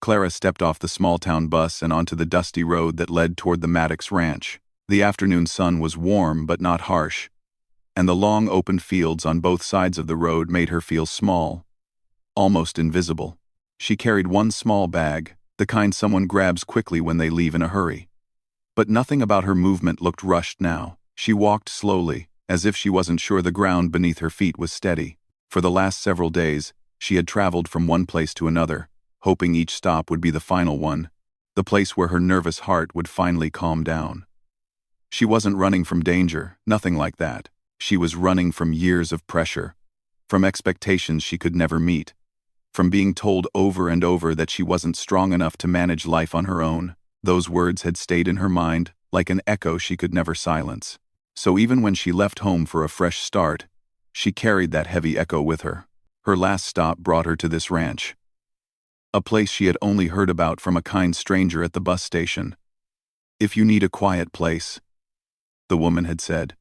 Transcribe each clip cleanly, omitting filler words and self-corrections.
Clara stepped off the small-town bus and onto the dusty road that led toward the Maddox Ranch. The afternoon sun was warm but not harsh, and the long open fields on both sides of the road made her feel small, almost invisible. She carried one small bag, the kind someone grabs quickly when they leave in a hurry. But nothing about her movement looked rushed now. She walked slowly, as if she wasn't sure the ground beneath her feet was steady. For the last several days, she had traveled from one place to another, hoping each stop would be the final one, the place where her nervous heart would finally calm down. She wasn't running from danger, nothing like that. She was running from years of pressure, from expectations she could never meet, from being told over and over that she wasn't strong enough to manage life on her own. Those words had stayed in her mind, like an echo she could never silence. So even when she left home for a fresh start, she carried that heavy echo with her. Her last stop brought her to this ranch, a place she had only heard about from a kind stranger at the bus station. "If you need a quiet place," the woman had said,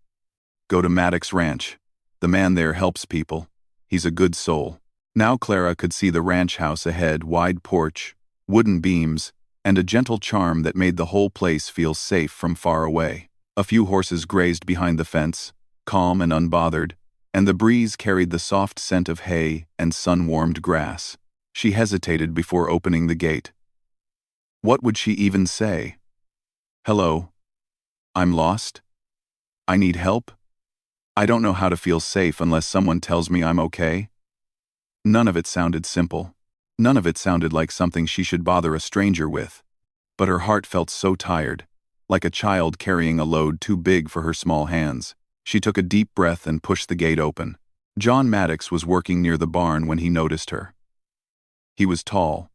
"go to Maddox Ranch. The man there helps people. He's a good soul." Now Clara could see the ranch house ahead, wide porch, wooden beams, and a gentle charm that made the whole place feel safe from far away. A few horses grazed behind the fence, calm and unbothered, and the breeze carried the soft scent of hay and sun-warmed grass. She hesitated before opening the gate. What would she even say? "Hello. I'm lost. I need help. I don't know how to feel safe unless someone tells me I'm okay." None of it sounded simple. None of it sounded like something she should bother a stranger with. But her heart felt so tired, like a child carrying a load too big for her small hands. She took a deep breath and pushed the gate open. John Maddox was working near the barn when he noticed her. He was tall,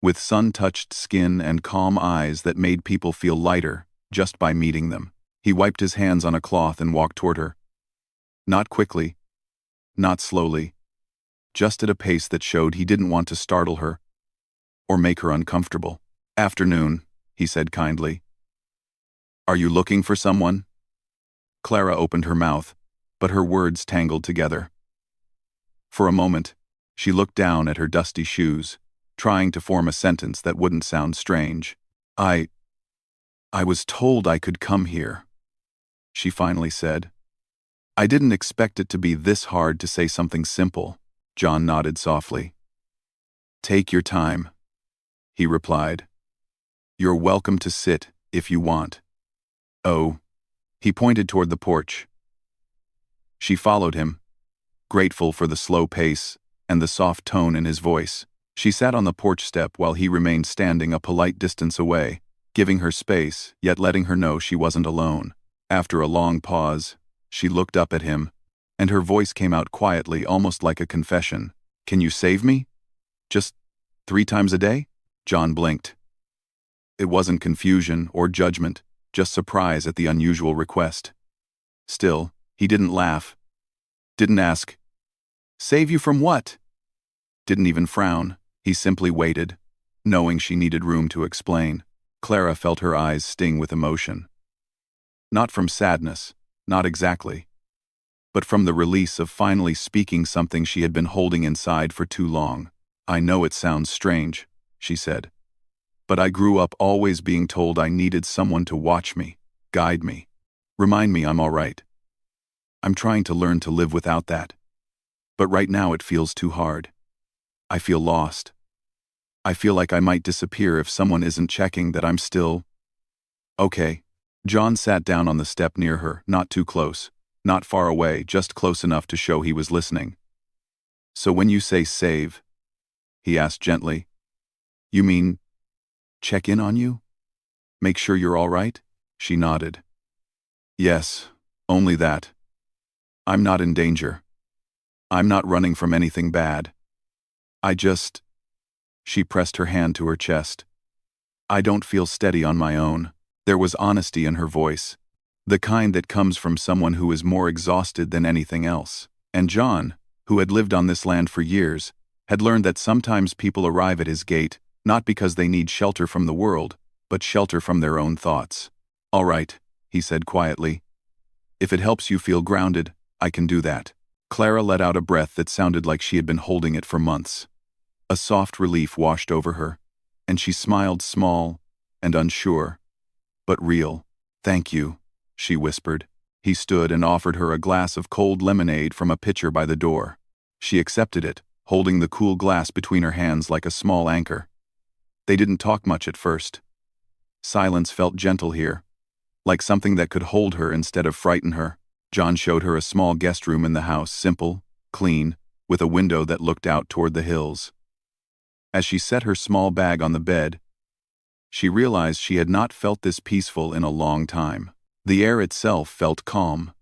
with sun-touched skin and calm eyes that made people feel lighter just by meeting them. He wiped his hands on a cloth and walked toward her. Not quickly, not slowly, just at a pace that showed he didn't want to startle her or make her uncomfortable. "Afternoon," he said kindly. "Are you looking for someone?" Clara opened her mouth, but her words tangled together. For a moment, she looked down at her dusty shoes, trying to form a sentence that wouldn't sound strange. I was told I could come here," she finally said. "I didn't expect it to be this hard to say something simple." John nodded softly. "Take your time," he replied. "You're welcome to sit if you want." "Oh," he pointed toward the porch. She followed him, grateful for the slow pace and the soft tone in his voice. She sat on the porch step while he remained standing a polite distance away, giving her space, yet letting her know she wasn't alone. After a long pause, she looked up at him, and her voice came out quietly, almost like a confession. "Can you save me? Just 3 times a day?" John blinked. It wasn't confusion or judgment, just surprise at the unusual request. Still, he didn't laugh, didn't ask, "Save you from what?" Didn't even frown. He simply waited, knowing she needed room to explain. Clara felt her eyes sting with emotion. Not from sadness, not exactly, but from the release of finally speaking something she had been holding inside for too long. "I know it sounds strange," she said, "but I grew up always being told I needed someone to watch me, guide me, remind me I'm all right. I'm trying to learn to live without that. But right now it feels too hard. I feel lost. I feel like I might disappear if someone isn't checking that I'm still okay." John sat down on the step near her, not too close, not far away, just close enough to show he was listening. "So when you say save," he asked gently, "you mean check in on you? Make sure you're all right?" She nodded. "Yes, only that. I'm not in danger. I'm not running from anything bad. I just..." She pressed her hand to her chest. "I don't feel steady on my own." There was honesty in her voice, the kind that comes from someone who is more exhausted than anything else. And John, who had lived on this land for years, had learned that sometimes people arrive at his gate not because they need shelter from the world, but shelter from their own thoughts. "All right," he said quietly. "If it helps you feel grounded, I can do that." Clara let out a breath that sounded like she had been holding it for months. A soft relief washed over her. and she smiled small and unsure, but real. "Thank you," she whispered. He stood and offered her a glass of cold lemonade from a pitcher by the door. She accepted it, holding the cool glass between her hands like a small anchor. They didn't talk much at first. Silence felt gentle here, like something that could hold her instead of frighten her. John showed her a small guest room in the house, simple, clean, with a window that looked out toward the hills. As she set her small bag on the bed, she realized she had not felt this peaceful in a long time. The air itself felt calm,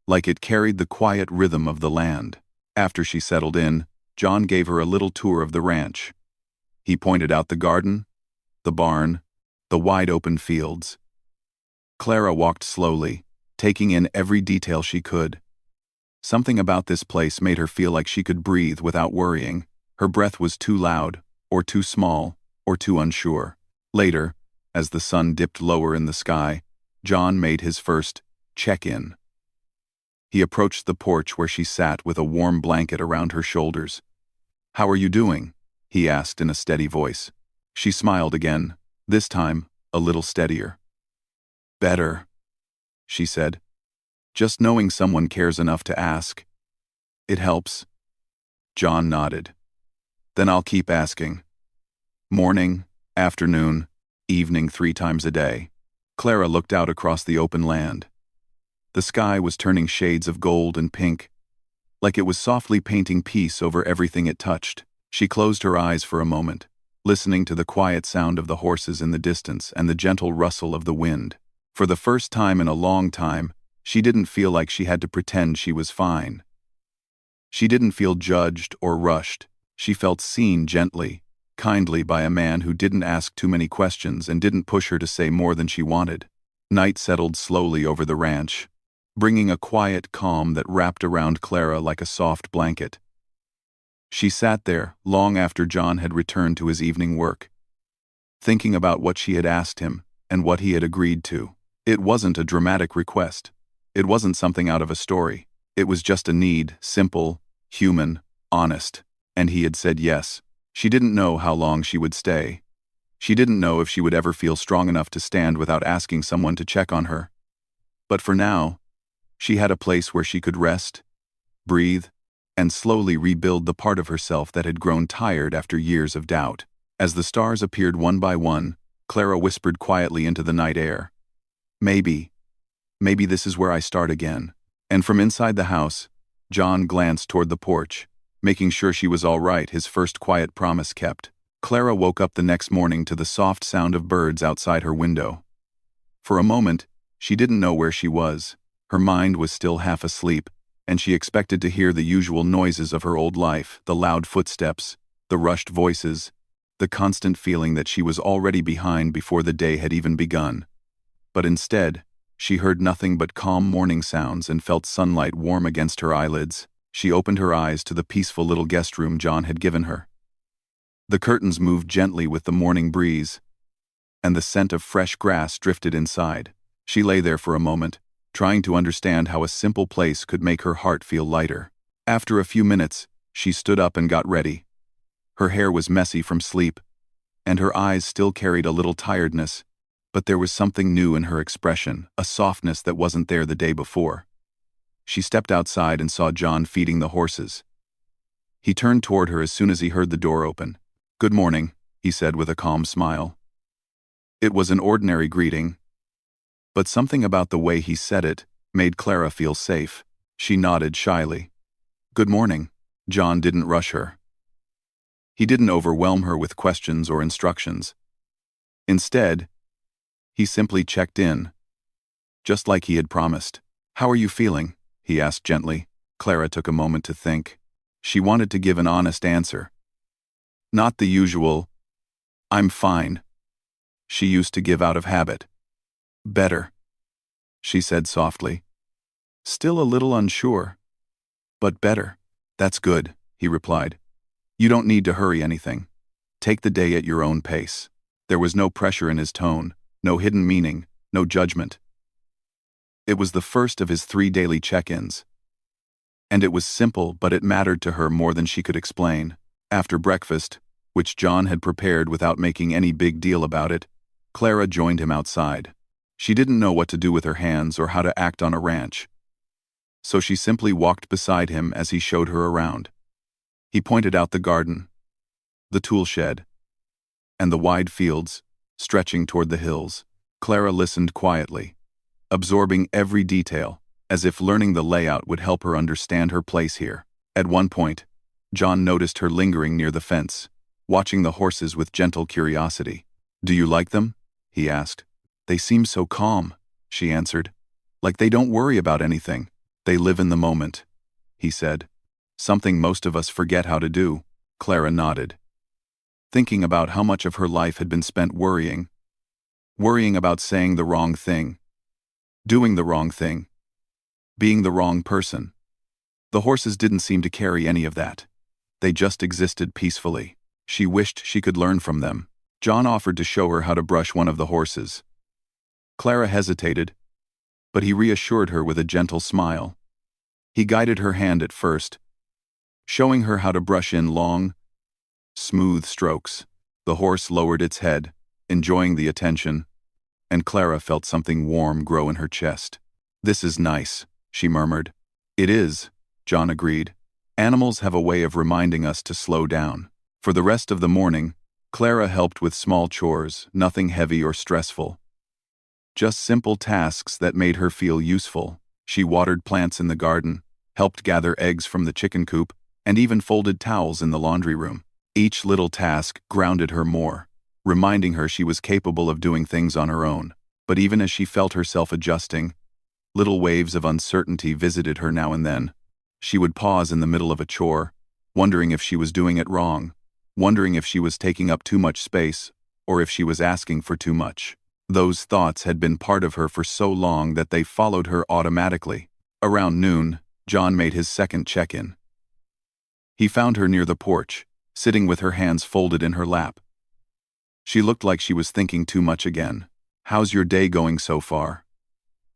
like it carried the quiet rhythm of the land. After she settled in, John gave her a little tour of the ranch. He pointed out the garden, the barn, the wide-open fields. Clara walked slowly, taking in every detail she could. Something about this place made her feel like she could breathe without worrying. Her breath was too loud, or too small, or too unsure. Later, as the sun dipped lower in the sky, John made his first check-in. He approached the porch where she sat with a warm blanket around her shoulders. "How are you doing?" he asked in a steady voice. She smiled again, this time a little steadier. "Better," she said. "Just knowing someone cares enough to ask. It helps." John nodded. "Then I'll keep asking. Morning, afternoon, evening 3 times a day." Clara looked out across the open land. The sky was turning shades of gold and pink, like it was softly painting peace over everything it touched. She closed her eyes for a moment, listening to the quiet sound of the horses in the distance and the gentle rustle of the wind. For the first time in a long time, she didn't feel like she had to pretend she was fine. She didn't feel judged or rushed. She felt seen gently, kindly by a man who didn't ask too many questions and didn't push her to say more than she wanted. Night settled slowly over the ranch, bringing a quiet calm that wrapped around Clara like a soft blanket. She sat there long after John had returned to his evening work, thinking about what she had asked him and what he had agreed to. It wasn't a dramatic request. It wasn't something out of a story. It was just a need, simple, human, honest, and he had said yes. She didn't know how long she would stay. She didn't know if she would ever feel strong enough to stand without asking someone to check on her. But for now, she had a place where she could rest, breathe, and slowly rebuild the part of herself that had grown tired after years of doubt. As the stars appeared one by one, Clara whispered quietly into the night air, Maybe this is where I start again." And from inside the house, John glanced toward the porch, making sure she was all right, his first quiet promise kept. Clara woke up the next morning to the soft sound of birds outside her window. For a moment, she didn't know where she was. Her mind was still half asleep, and she expected to hear the usual noises of her old life, the loud footsteps, the rushed voices, the constant feeling that she was already behind before the day had even begun. But instead, she heard nothing but calm morning sounds and felt sunlight warm against her eyelids. She opened her eyes to the peaceful little guest room John had given her. The curtains moved gently with the morning breeze, and the scent of fresh grass drifted inside. She lay there for a moment, trying to understand how a simple place could make her heart feel lighter. After a few minutes, she stood up and got ready. Her hair was messy from sleep, and her eyes still carried a little tiredness, but there was something new in her expression, a softness that wasn't there the day before. She stepped outside and saw John feeding the horses. He turned toward her as soon as he heard the door open. "Good morning," he said with a calm smile. It was an ordinary greeting, but something about the way he said it made Clara feel safe. She nodded shyly. "Good morning." John didn't rush her. He didn't overwhelm her with questions or instructions. Instead, he simply checked in, just like he had promised. "How are you feeling?" he asked gently. Clara took a moment to think. She wanted to give an honest answer. Not the usual, "I'm fine," she used to give out of habit. "Better," she said softly. Still a little unsure, but better. "That's good," he replied. "You don't need to hurry anything. Take the day at your own pace." There was no pressure in his tone, no hidden meaning, no judgment. It was the first of his 3 daily check-ins. And it was simple, but it mattered to her more than she could explain. After breakfast, which John had prepared without making any big deal about it, Clara joined him outside. She didn't know what to do with her hands or how to act on a ranch, so she simply walked beside him as he showed her around. He pointed out the garden, the tool shed, and the wide fields stretching toward the hills. Clara listened quietly, absorbing every detail, as if learning the layout would help her understand her place here. At one point, John noticed her lingering near the fence, watching the horses with gentle curiosity. "Do you like them?" he asked. "They seem so calm," she answered. "Like they don't worry about anything. They live in the moment," he said. "Something most of us forget how to do." Clara nodded, thinking about how much of her life had been spent worrying about saying the wrong thing, doing the wrong thing, being the wrong person. The horses didn't seem to carry any of that. They just existed peacefully. She wished she could learn from them. John offered to show her how to brush one of the horses. Clara hesitated, but he reassured her with a gentle smile. He guided her hand at first, showing her how to brush in long, smooth strokes. The horse lowered its head, enjoying the attention, and Clara felt something warm grow in her chest. "This is nice," she murmured. "It is," John agreed. "Animals have a way of reminding us to slow down." For the rest of the morning, Clara helped with small chores, nothing heavy or stressful. Just simple tasks that made her feel useful. She watered plants in the garden, helped gather eggs from the chicken coop, and even folded towels in the laundry room. Each little task grounded her more, reminding her she was capable of doing things on her own. But even as she felt herself adjusting, little waves of uncertainty visited her now and then. She would pause in the middle of a chore, wondering if she was doing it wrong, wondering if she was taking up too much space, or if she was asking for too much. Those thoughts had been part of her for so long that they followed her automatically. Around noon, John made his second check-in. He found her near the porch, sitting with her hands folded in her lap. She looked like she was thinking too much again. "How's your day going so far?"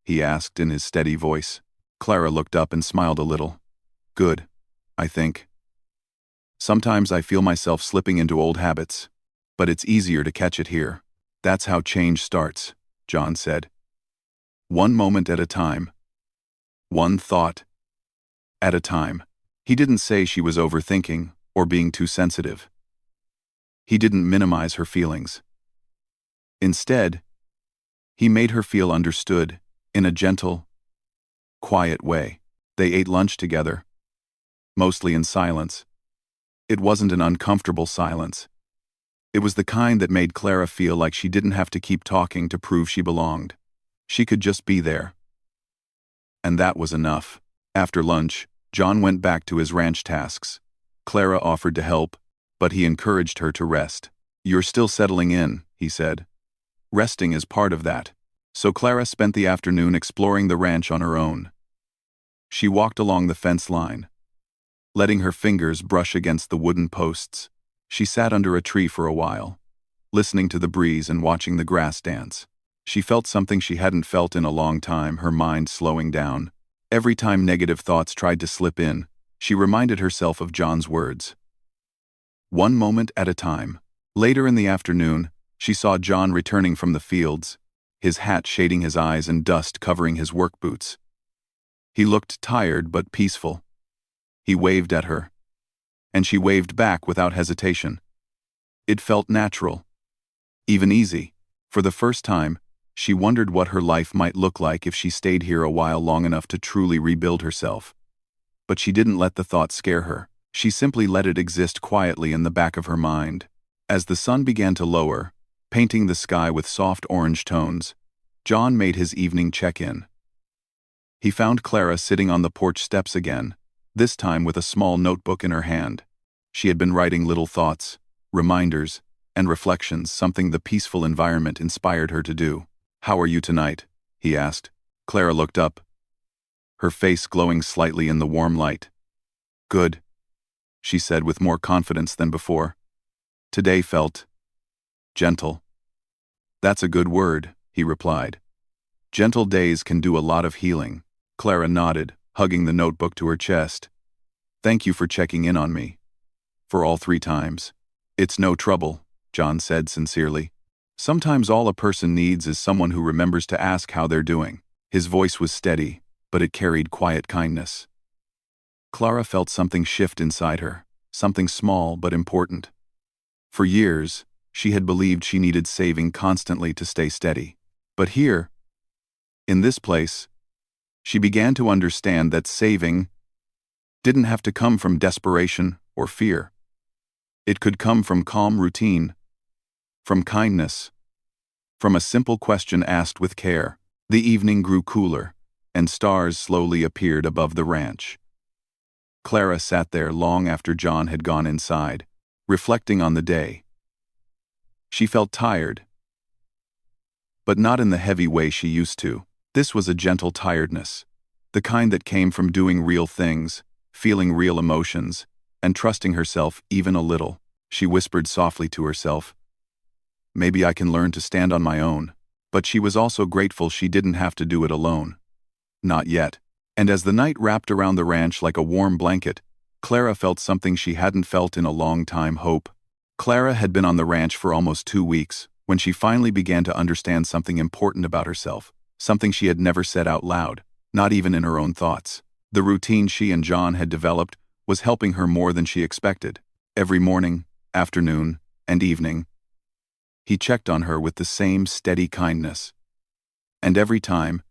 he asked in his steady voice. Clara looked up and smiled a little. "Good, I think. Sometimes I feel myself slipping into old habits, but it's easier to catch it here." "That's how change starts," John said. "One moment at a time. One thought at a time." He didn't say she was overthinking or being too sensitive. He didn't minimize her feelings. Instead, he made her feel understood in a gentle, quiet way. They ate lunch together, mostly in silence. It wasn't an uncomfortable silence. It was the kind that made Clara feel like she didn't have to keep talking to prove she belonged. She could just be there. And that was enough. After lunch, John went back to his ranch tasks. Clara offered to help, but he encouraged her to rest. "You're still settling in," he said. "Resting is part of that." So Clara spent the afternoon exploring the ranch on her own. She walked along the fence line, letting her fingers brush against the wooden posts. She sat under a tree for a while, listening to the breeze and watching the grass dance. She felt something she hadn't felt in a long time, her mind slowing down. Every time negative thoughts tried to slip in, she reminded herself of John's words. One moment at a time. Later in the afternoon, she saw John returning from the fields, his hat shading his eyes and dust covering his work boots. He looked tired but peaceful. He waved at her, and she waved back without hesitation. It felt natural, even easy. For the first time, she wondered what her life might look like if she stayed here a while long enough to truly rebuild herself. But she didn't let the thought scare her. She simply let it exist quietly in the back of her mind. As the sun began to lower, painting the sky with soft orange tones, John made his evening check-in. He found Clara sitting on the porch steps again, this time with a small notebook in her hand. She had been writing little thoughts, reminders, and reflections, something the peaceful environment inspired her to do. "How are you tonight?" he asked. Clara looked up, her face glowing slightly in the warm light. "Good," she said with more confidence than before. Today felt gentle. "That's a good word," he replied. "Gentle days can do a lot of healing." Clara nodded, hugging the notebook to her chest. "Thank you for checking in on me. For all 3 times." "It's no trouble," John said sincerely. "Sometimes all a person needs is someone who remembers to ask how they're doing." His voice was steady, but it carried quiet kindness. Clara felt something shift inside her, something small but important. For years, she had believed she needed saving constantly to stay steady. But here, in this place, she began to understand that saving didn't have to come from desperation or fear. It could come from calm routine, from kindness, from a simple question asked with care. The evening grew cooler, and stars slowly appeared above the ranch. Clara sat there long after John had gone inside, reflecting on the day. She felt tired, but not in the heavy way she used to. This was a gentle tiredness, the kind that came from doing real things, feeling real emotions, and trusting herself even a little. She whispered softly to herself, "Maybe I can learn to stand on my own." But she was also grateful she didn't have to do it alone. Not yet. And as the night wrapped around the ranch like a warm blanket, Clara felt something she hadn't felt in a long time: hope. Clara had been on the ranch for almost 2 weeks when she finally began to understand something important about herself, something she had never said out loud, not even in her own thoughts. The routine she and John had developed was helping her more than she expected. Every morning, afternoon, and evening, he checked on her with the same steady kindness. And every time,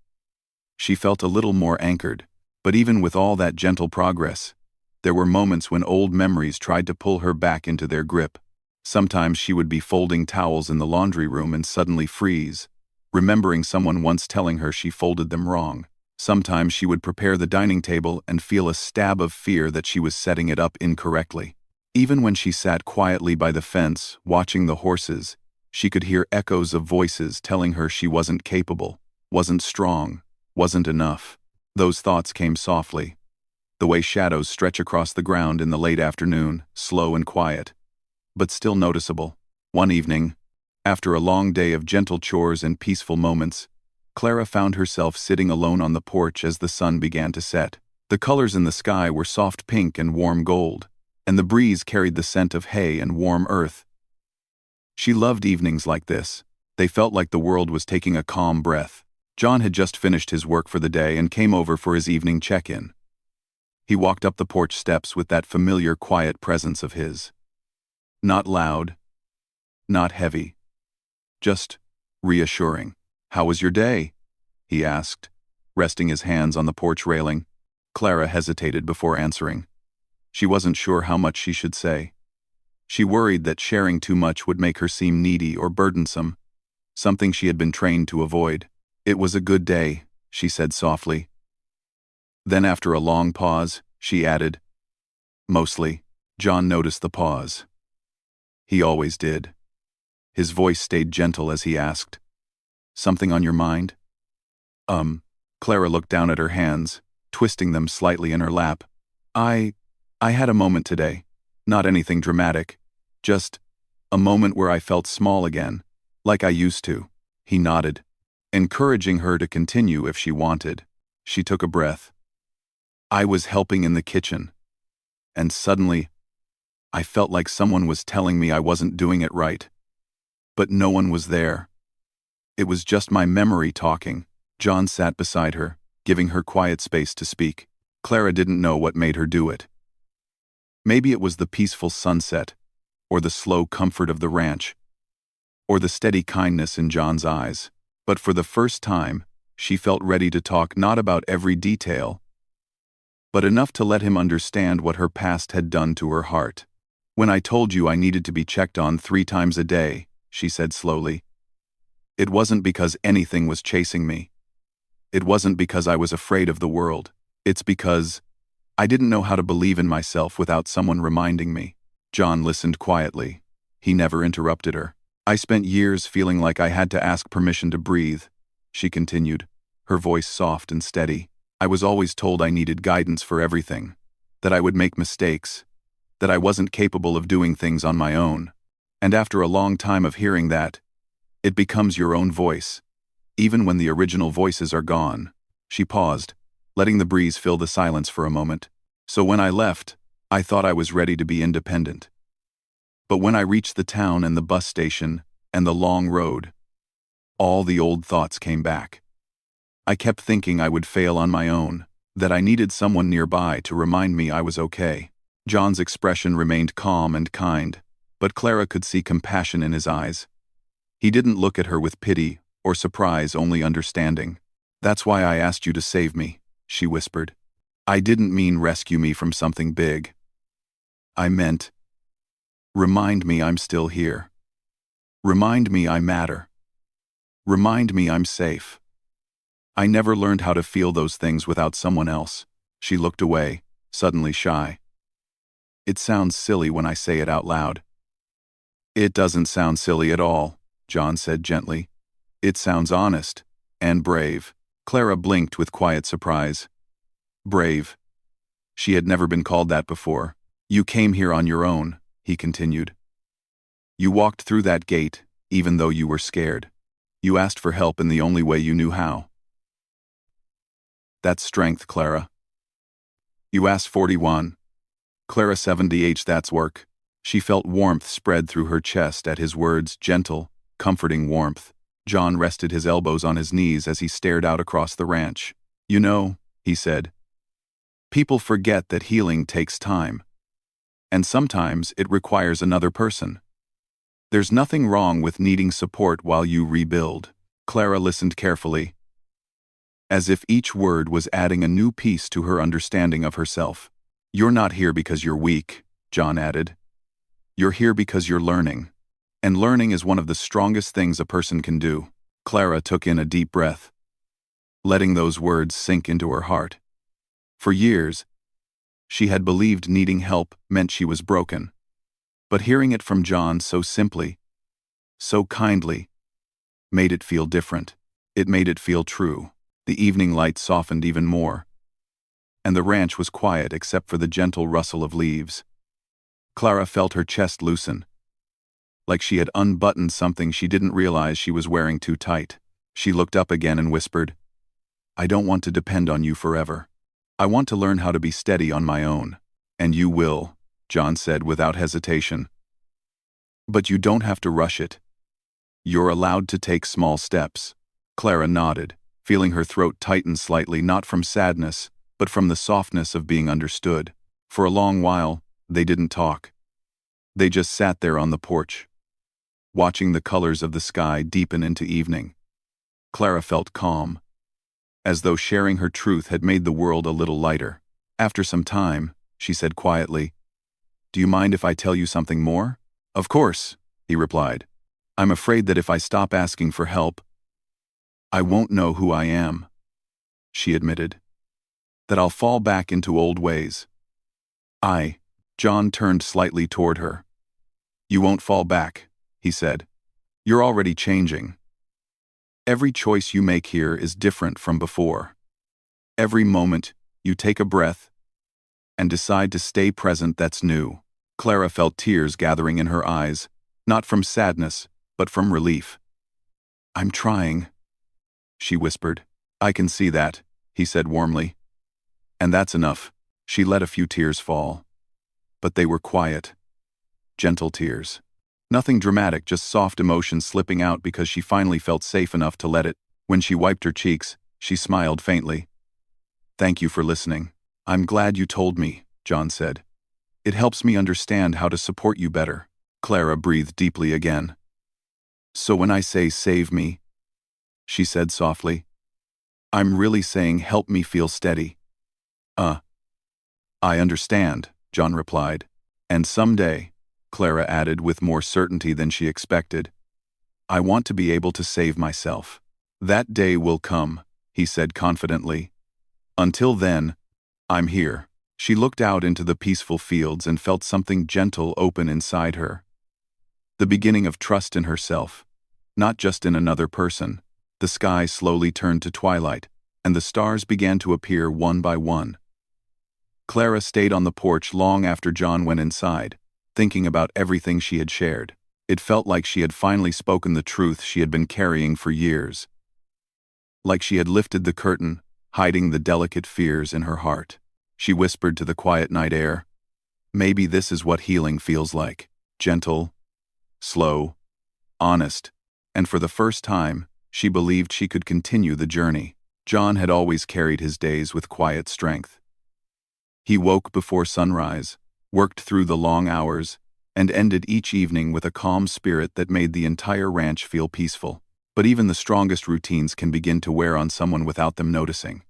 she felt a little more anchored. But even with all that gentle progress, there were moments when old memories tried to pull her back into their grip. Sometimes she would be folding towels in the laundry room and suddenly freeze, remembering someone once telling her she folded them wrong. Sometimes she would prepare the dining table and feel a stab of fear that she was setting it up incorrectly. Even when she sat quietly by the fence, watching the horses, she could hear echoes of voices telling her she wasn't capable, wasn't strong, wasn't enough. Those thoughts came softly, the way shadows stretch across the ground in the late afternoon, slow and quiet, but still noticeable. One evening, after a long day of gentle chores and peaceful moments, Clara found herself sitting alone on the porch as the sun began to set. The colors in the sky were soft pink and warm gold, and the breeze carried the scent of hay and warm earth. She loved evenings like this. They felt like the world was taking a calm breath. John had just finished his work for the day and came over for his evening check-in. He walked up the porch steps with that familiar quiet presence of his. Not loud, not heavy, just reassuring. "How was your day?" he asked, resting his hands on the porch railing. Clara hesitated before answering. She wasn't sure how much she should say. She worried that sharing too much would make her seem needy or burdensome, something she had been trained to avoid. "It was a good day," she said softly. Then after a long pause, she added, "Mostly." John noticed the pause. He always did. His voice stayed gentle as he asked, "Something on your mind?" Clara looked down at her hands, twisting them slightly in her lap. I had a moment today. Not anything dramatic. Just a moment where I felt small again, like I used to." He nodded, encouraging her to continue if she wanted. She took a breath. "I was helping in the kitchen, and suddenly, I felt like someone was telling me I wasn't doing it right. But no one was there. It was just my memory talking." John sat beside her, giving her quiet space to speak. Clara didn't know what made her do it. Maybe it was the peaceful sunset, or the slow comfort of the ranch, or the steady kindness in John's eyes. But for the first time, she felt ready to talk not about every detail, but enough to let him understand what her past had done to her heart. "When I told you I needed to be checked on 3 times a day," she said slowly, "it wasn't because anything was chasing me. It wasn't because I was afraid of the world. It's because I didn't know how to believe in myself without someone reminding me." John listened quietly. He never interrupted her. "I spent years feeling like I had to ask permission to breathe," she continued, her voice soft and steady. "I was always told I needed guidance for everything, that I would make mistakes, that I wasn't capable of doing things on my own. And after a long time of hearing that, it becomes your own voice, even when the original voices are gone." She paused, letting the breeze fill the silence for a moment. "So when I left, I thought I was ready to be independent. But when I reached the town and the bus station and the long road, all the old thoughts came back. I kept thinking I would fail on my own, that I needed someone nearby to remind me I was okay. John's expression remained calm and kind, but Clara could see compassion in his eyes. He didn't look at her with pity or surprise, only understanding. "That's why I asked you to save me," she whispered. "I didn't mean rescue me from something big. I meant, remind me I'm still here. Remind me I matter. Remind me I'm safe." I never learned how to feel those things without someone else. She looked away, suddenly shy. "It sounds silly when I say it out loud." "It doesn't sound silly at all," John said gently. "It sounds honest and brave." Clara blinked with quiet surprise. Brave. She had never been called that before. "You came here on your own," he continued. "You walked through that gate, even though you were scared. You asked for help in the only way you knew how. That's strength, Clara. You asked 41. Clara 70H, that's work." She felt warmth spread through her chest at his words, gentle, comforting warmth. John rested his elbows on his knees as he stared out across the ranch. "You know," he said, "people forget that healing takes time. And sometimes it requires another person. There's nothing wrong with needing support while you rebuild." Clara listened carefully, as if each word was adding a new piece to her understanding of herself. "You're not here because you're weak," John added. "You're here because you're learning. And learning is one of the strongest things a person can do." Clara took in a deep breath, letting those words sink into her heart. For years, she had believed needing help meant she was broken. But hearing it from John so simply, so kindly, made it feel different. It made it feel true. The evening light softened even more, and the ranch was quiet except for the gentle rustle of leaves. Clara felt her chest loosen, like she had unbuttoned something she didn't realize she was wearing too tight. She looked up again and whispered, "I don't want to depend on you forever. I want to learn how to be steady on my own." "And you will," John said without hesitation. "But you don't have to rush it. You're allowed to take small steps." Clara nodded, feeling her throat tighten slightly, not from sadness, but from the softness of being understood. For a long while, they didn't talk. They just sat there on the porch, watching the colors of the sky deepen into evening. Clara felt calm, as though sharing her truth had made the world a little lighter. After some time, she said quietly, "Do you mind if I tell you something more?" "Of course," he replied. "I'm afraid that if I stop asking for help, I won't know who I am," she admitted. "That I'll fall back into old ways." John turned slightly toward her. "You won't fall back," he said. "You're already changing. Every choice you make here is different from before. Every moment you take a breath and decide to stay present, that's new." Clara felt tears gathering in her eyes, not from sadness, but from relief. "I'm trying," she whispered. "I can see that," he said warmly. "And that's enough." She let a few tears fall, but they were quiet, gentle tears. Nothing dramatic, just soft emotion slipping out because she finally felt safe enough to let it. When she wiped her cheeks, she smiled faintly. "Thank you for listening." "I'm glad you told me," John said. "It helps me understand how to support you better." Clara breathed deeply again. "So when I say save me," she said softly, "I'm really saying help me feel steady." "I understand," John replied. "And someday," Clara added with more certainty than she expected, "I want to be able to save myself." "That day will come," he said confidently. "Until then, I'm here." She looked out into the peaceful fields and felt something gentle open inside her. The beginning of trust in herself, not just in another person. The sky slowly turned to twilight, and the stars began to appear one by one. Clara stayed on the porch long after John went inside, thinking about everything she had shared. It felt like she had finally spoken the truth she had been carrying for years. Like she had lifted the curtain, hiding the delicate fears in her heart. She whispered to the quiet night air, "Maybe this is what healing feels like." gentle, slow, honest, and for the first time, she believed she could continue the journey. John had always carried his days with quiet strength. He woke before sunrise, worked through the long hours, and ended each evening with a calm spirit that made the entire ranch feel peaceful. But even the strongest routines can begin to wear on someone without them noticing.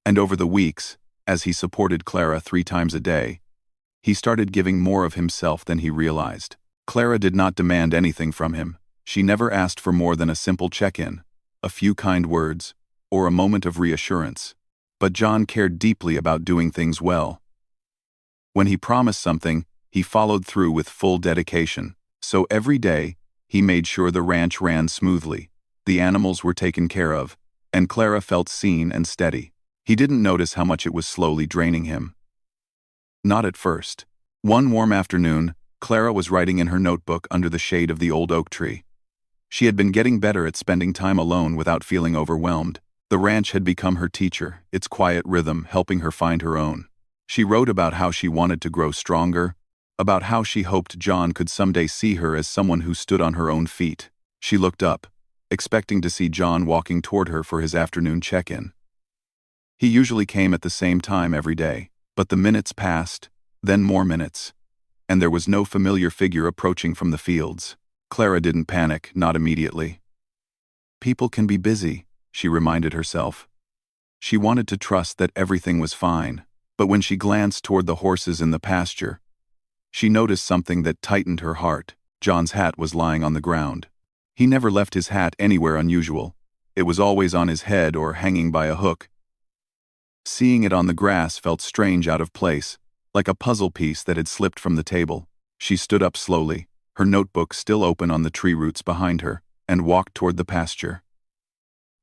And over the weeks, as he supported Clara 3 times a day, he started giving more of himself than he realized. Clara did not demand anything from him. She never asked for more than a simple check-in, a few kind words, or a moment of reassurance. But John cared deeply about doing things well. When he promised something, he followed through with full dedication. So every day, he made sure the ranch ran smoothly, the animals were taken care of, and Clara felt seen and steady. He didn't notice how much it was slowly draining him. Not at first. One warm afternoon, Clara was writing in her notebook under the shade of the old oak tree. She had been getting better at spending time alone without feeling overwhelmed. The ranch had become her teacher, its quiet rhythm helping her find her own. She wrote about how she wanted to grow stronger, about how she hoped John could someday see her as someone who stood on her own feet. She looked up, expecting to see John walking toward her for his afternoon check-in. He usually came at the same time every day, but the minutes passed, then more minutes, and there was no familiar figure approaching from the fields. Clara didn't panic, not immediately. People can be busy, she reminded herself. She wanted to trust that everything was fine, but when she glanced toward the horses in the pasture, she noticed something that tightened her heart. John's hat was lying on the ground. He never left his hat anywhere unusual. It was always on his head or hanging by a hook. Seeing it on the grass felt strange, out of place, like a puzzle piece that had slipped from the table. She stood up slowly, her notebook still open on the tree roots behind her, and walked toward the pasture.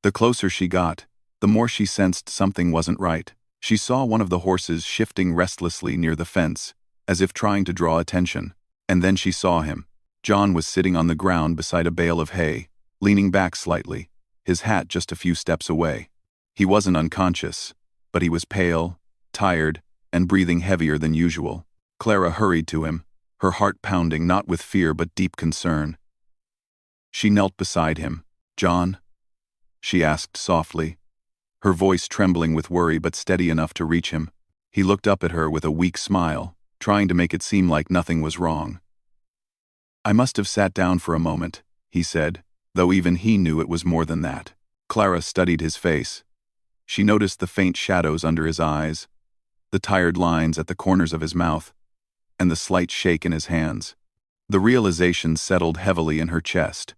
The closer she got, the more she sensed something wasn't right. She saw one of the horses shifting restlessly near the fence, as if trying to draw attention. And then she saw him. John was sitting on the ground beside a bale of hay, leaning back slightly, his hat just a few steps away. He wasn't unconscious, but he was pale, tired, and breathing heavier than usual. Clara hurried to him, her heart pounding not with fear but deep concern. She knelt beside him. "John?" she asked softly, her voice trembling with worry but steady enough to reach him. He looked up at her with a weak smile, trying to make it seem like nothing was wrong. "I must have sat down for a moment," he said, though even he knew it was more than that. Clara studied his face. She noticed the faint shadows under his eyes, the tired lines at the corners of his mouth, and the slight shake in his hands. The realization settled heavily in her chest.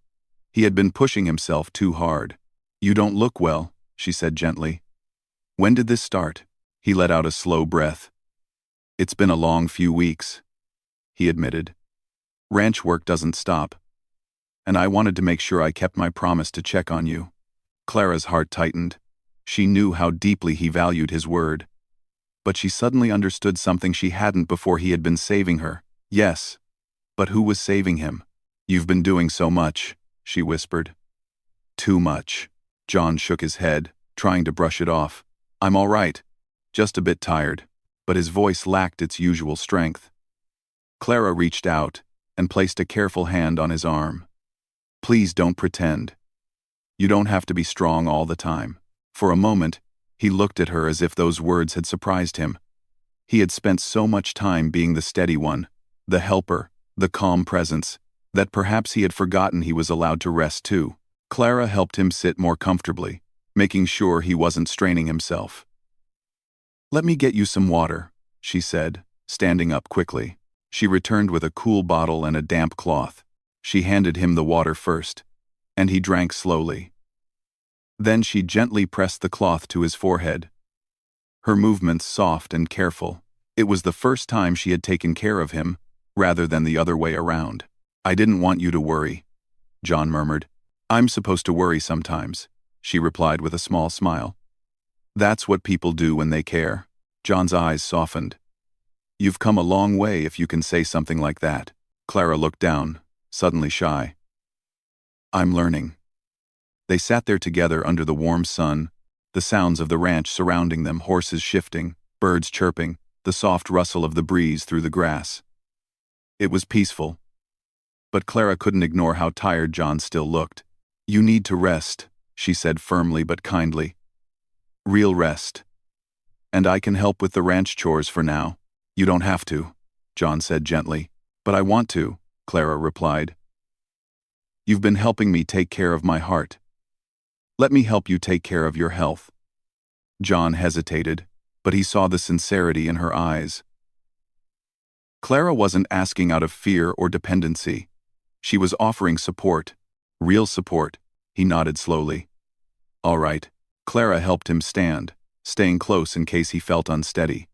He had been pushing himself too hard. "You don't look well," she said gently. "When did this start?" He let out a slow breath. "It's been a long few weeks," he admitted. "Ranch work doesn't stop, and I wanted to make sure I kept my promise to check on you." Clara's heart tightened. She knew how deeply he valued his word. But she suddenly understood something she hadn't before. He had been saving her. Yes, but who was saving him? "You've been doing so much," she whispered. "Too much." John shook his head, trying to brush it off. "I'm all right, just a bit tired." But his voice lacked its usual strength. Clara reached out and placed a careful hand on his arm. "Please don't pretend. You don't have to be strong all the time." For a moment, he looked at her as if those words had surprised him. He had spent so much time being the steady one, the helper, the calm presence, that perhaps he had forgotten he was allowed to rest too. Clara helped him sit more comfortably, making sure he wasn't straining himself. "Let me get you some water," she said, standing up quickly. She returned with a cool bottle and a damp cloth. She handed him the water first, and he drank slowly. Then she gently pressed the cloth to his forehead, her movements soft and careful. It was the first time she had taken care of him, rather than the other way around. "I didn't want you to worry," John murmured. "I'm supposed to worry sometimes," she replied with a small smile. "That's what people do when they care." John's eyes softened. "You've come a long way if you can say something like that." Clara looked down, suddenly shy. "I'm learning." They sat there together under the warm sun, the sounds of the ranch surrounding them, horses shifting, birds chirping, the soft rustle of the breeze through the grass. It was peaceful, but Clara couldn't ignore how tired John still looked. "You need to rest," she said firmly but kindly. "Real rest. And I can help with the ranch chores for now." "You don't have to," John said gently. "But I want to," Clara replied. "You've been helping me take care of my heart. Let me help you take care of your health." John hesitated, but he saw the sincerity in her eyes. Clara wasn't asking out of fear or dependency. She was offering support. Real support. He nodded slowly. "All right." Clara helped him stand, staying close in case he felt unsteady.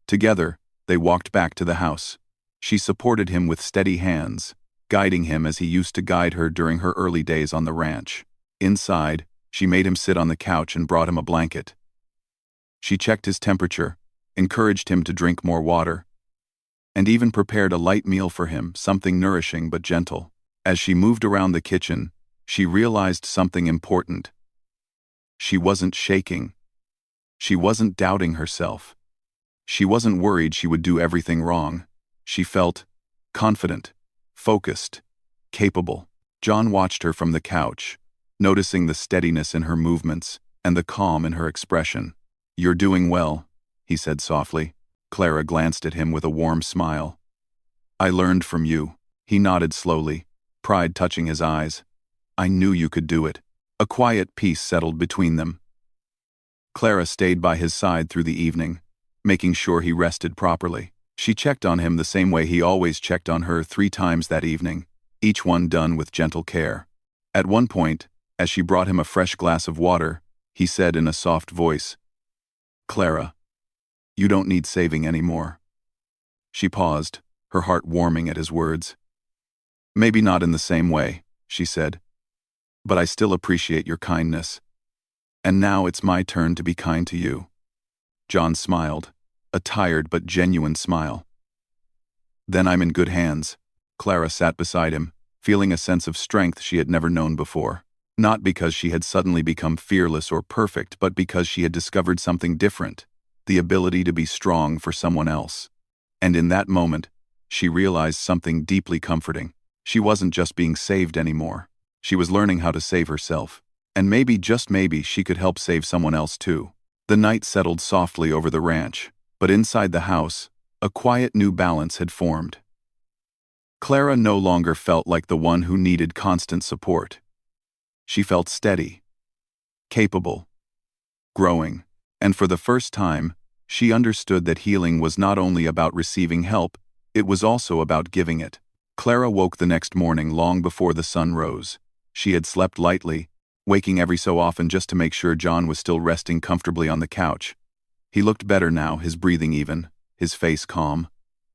Together, they walked back to the house. She supported him with steady hands, guiding him as he used to guide her during her early days on the ranch. Inside, she made him sit on the couch and brought him a blanket. She checked his temperature, encouraged him to drink more water, and even prepared a light meal for him, something nourishing but gentle. As she moved around the kitchen, she realized something important. She wasn't shaking. She wasn't doubting herself. She wasn't worried she would do everything wrong. She felt confident, focused, capable. John watched her from the couch, noticing the steadiness in her movements and the calm in her expression. "You're doing well," he said softly. Clara glanced at him with a warm smile. "I learned from you." He nodded slowly, pride touching his eyes. "I knew you could do it." A quiet peace settled between them. Clara stayed by his side through the evening, making sure he rested properly. She checked on him the same way he always checked on her 3 times that evening, each one done with gentle care. At one point, as she brought him a fresh glass of water, he said in a soft voice, "Clara, you don't need saving anymore." She paused, her heart warming at his words. "Maybe not in the same way," she said, "but I still appreciate your kindness. And now it's my turn to be kind to you." John smiled, a tired but genuine smile. "Then I'm in good hands." Clara sat beside him, feeling a sense of strength she had never known before. Not because she had suddenly become fearless or perfect, but because she had discovered something different, the ability to be strong for someone else. And in that moment, she realized something deeply comforting. She wasn't just being saved anymore. She was learning how to save herself. And maybe, just maybe, she could help save someone else too. The night settled softly over the ranch, but inside the house, a quiet new balance had formed. Clara no longer felt like the one who needed constant support. She felt steady, capable, growing, and for the first time, she understood that healing was not only about receiving help, it was also about giving it. Clara woke the next morning long before the sun rose. She had slept lightly, waking every so often just to make sure John was still resting comfortably on the couch. He looked better now, his breathing even, his face calm,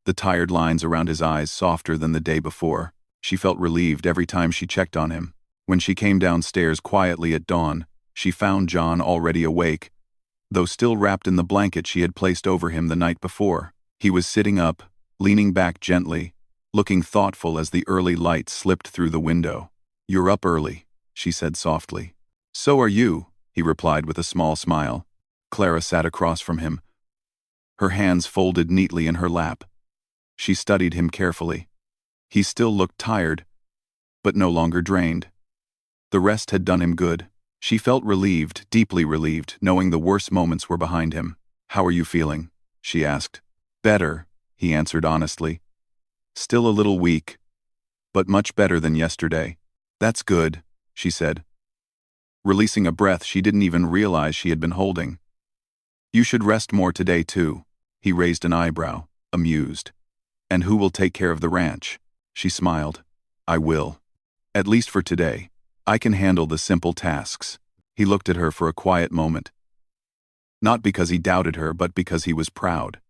the tired lines around his eyes softer than the day before. She felt relieved every time she checked on him. When she came downstairs quietly at dawn, she found John already awake, though still wrapped in the blanket she had placed over him the night before. He was sitting up, leaning back gently, looking thoughtful as the early light slipped through the window. "You're up early," she said softly. "So are you," he replied with a small smile. Clara sat across from him, her hands folded neatly in her lap. She studied him carefully. He still looked tired, but no longer drained. The rest had done him good. She felt relieved, deeply relieved, knowing the worst moments were behind him. "How are you feeling?" she asked. "Better," he answered honestly. "Still a little weak, but much better than yesterday." "That's good," she said, releasing a breath she didn't even realize she had been holding. "You should rest more today too." He raised an eyebrow, amused. "And who will take care of the ranch?" She smiled. "I will. At least for today. I can handle the simple tasks." He looked at her for a quiet moment. Not because he doubted her, but because he was proud.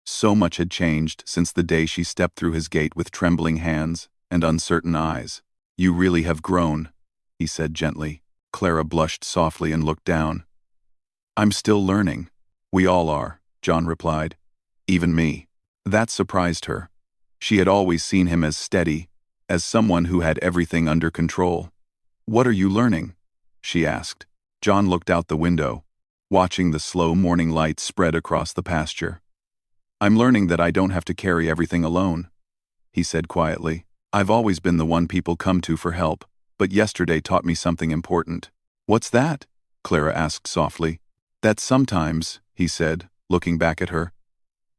So much had changed since the day she stepped through his gate with trembling hands and uncertain eyes. "You really have grown," he said gently. Clara blushed softly and looked down. "I'm still learning." "We all are," John replied. "Even me." That surprised her. She had always seen him as steady, as someone who had everything under control. "What are you learning?" she asked. John looked out the window, watching the slow morning light spread across the pasture. "I'm learning that I don't have to carry everything alone," he said quietly. I've always been the one people come to for help, but yesterday taught me something important. What's that? Clara asked softly. That sometimes, he said, looking back at her.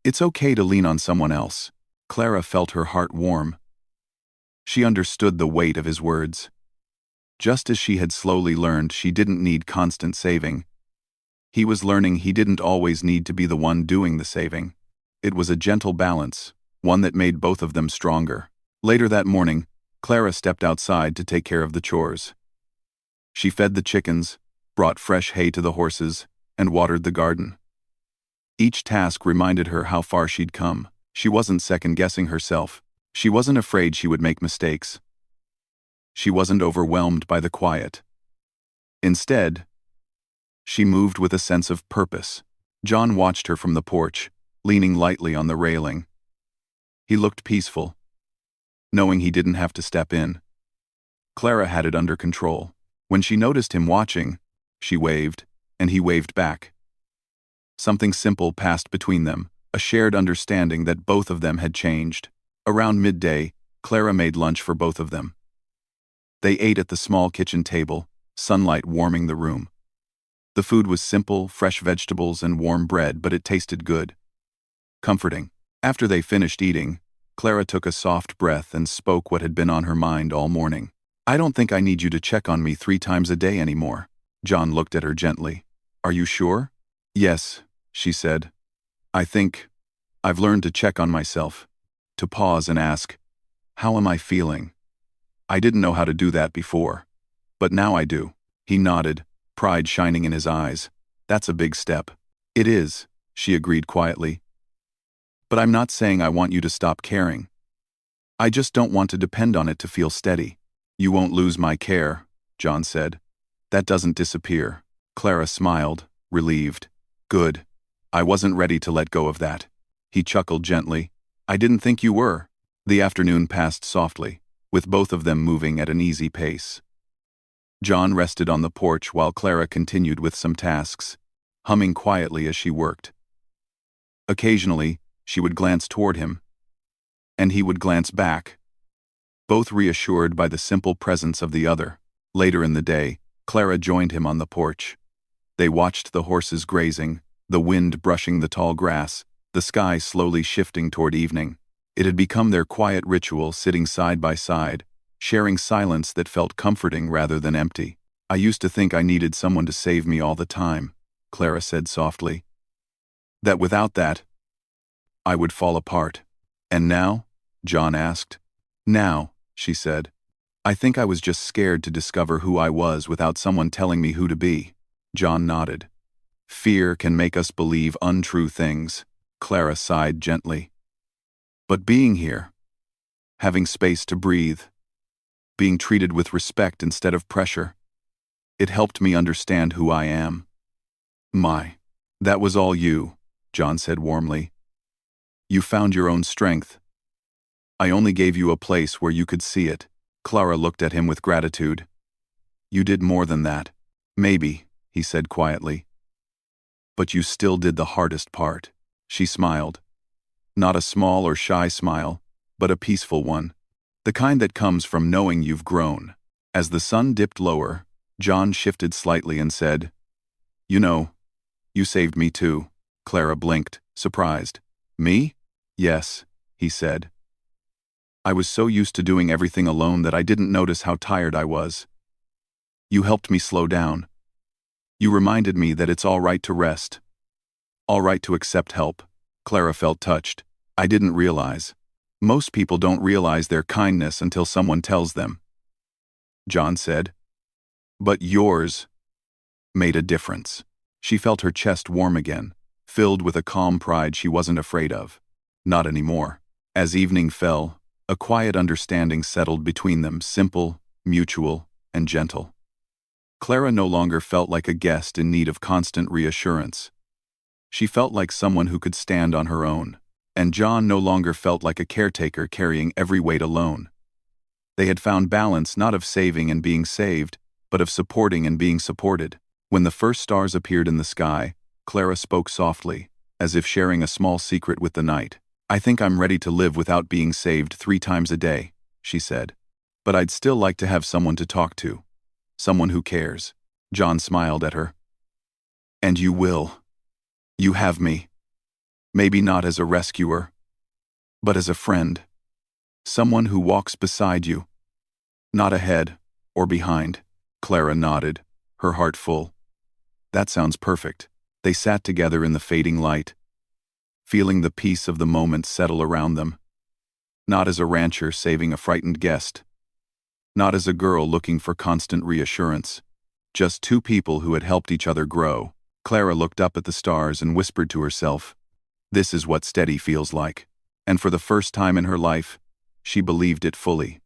It's okay to lean on someone else. Clara felt her heart warm. She understood the weight of his words. Just as she had slowly learned she didn't need constant saving, he was learning he didn't always need to be the one doing the saving. It was a gentle balance, one that made both of them stronger. Later that morning, Clara stepped outside to take care of the chores. She fed the chickens, brought fresh hay to the horses, and watered the garden. Each task reminded her how far she'd come. She wasn't second-guessing herself. She wasn't afraid she would make mistakes. She wasn't overwhelmed by the quiet. Instead, she moved with a sense of purpose. John watched her from the porch, leaning lightly on the railing. He looked peaceful, knowing he didn't have to step in. Clara had it under control. When she noticed him watching, she waved, and he waved back. Something simple passed between them, a shared understanding that both of them had changed. Around midday, Clara made lunch for both of them. They ate at the small kitchen table, sunlight warming the room. The food was simple, fresh vegetables and warm bread, but it tasted good. Comforting. After they finished eating, Clara took a soft breath and spoke what had been on her mind all morning. I don't think I need you to check on me 3 times a day anymore. John looked at her gently. Are you sure? Yes, she said. I think I've learned to check on myself, to pause and ask, how am I feeling? I didn't know how to do that before, but now I do. He nodded, pride shining in his eyes. That's a big step. It is, she agreed quietly. But I'm not saying I want you to stop caring. I just don't want to depend on it to feel steady. You won't lose my care, John said. That doesn't disappear. Clara smiled, relieved. Good. I wasn't ready to let go of that. He chuckled gently. I didn't think you were. The afternoon passed softly, with both of them moving at an easy pace. John rested on the porch while Clara continued with some tasks, humming quietly as she worked. Occasionally, she would glance toward him, and he would glance back, both reassured by the simple presence of the other. Later in the day, Clara joined him on the porch. They watched the horses grazing, the wind brushing the tall grass, the sky slowly shifting toward evening. It had become their quiet ritual, sitting side by side, sharing silence that felt comforting rather than empty. I used to think I needed someone to save me all the time, Clara said softly. That without that, I would fall apart. And now? John asked. Now, she said. I think I was just scared to discover who I was without someone telling me who to be. John nodded. Fear can make us believe untrue things, Clara sighed gently. But being here, having space to breathe, being treated with respect instead of pressure, it helped me understand who I am. That was all you, John said warmly. You found your own strength. I only gave you a place where you could see it. Clara looked at him with gratitude. You did more than that. Maybe, he said quietly. But you still did the hardest part. She smiled. Not a small or shy smile, but a peaceful one. The kind that comes from knowing you've grown. As the sun dipped lower, John shifted slightly and said, You know, you saved me too. Clara blinked, surprised. Me? Yes, he said. I was so used to doing everything alone that I didn't notice how tired I was. You helped me slow down. You reminded me that it's all right to rest. All right to accept help. Clara felt touched. I didn't realize. Most people don't realize their kindness until someone tells them. John said. But yours made a difference. She felt her chest warm again, filled with a calm pride she wasn't afraid of. Not anymore. As evening fell, a quiet understanding settled between them, simple, mutual, and gentle. Clara no longer felt like a guest in need of constant reassurance. She felt like someone who could stand on her own, and John no longer felt like a caretaker carrying every weight alone. They had found balance not of saving and being saved, but of supporting and being supported. When the first stars appeared in the sky, Clara spoke softly, as if sharing a small secret with the night. I think I'm ready to live without being saved 3 times a day. she said. But I'd still like to have someone to talk to. Someone who cares. John smiled at her. And you will. You have me. Maybe not as a rescuer, but as a friend. Someone who walks beside you. Not ahead or behind. Clara nodded, her heart full. That sounds perfect. They sat together in the fading light, feeling the peace of the moment settle around them. Not as a rancher saving a frightened guest. Not as a girl looking for constant reassurance. Just two people who had helped each other grow. Clara looked up at the stars and whispered to herself, "This is what steady feels like." And for the first time in her life, she believed it fully.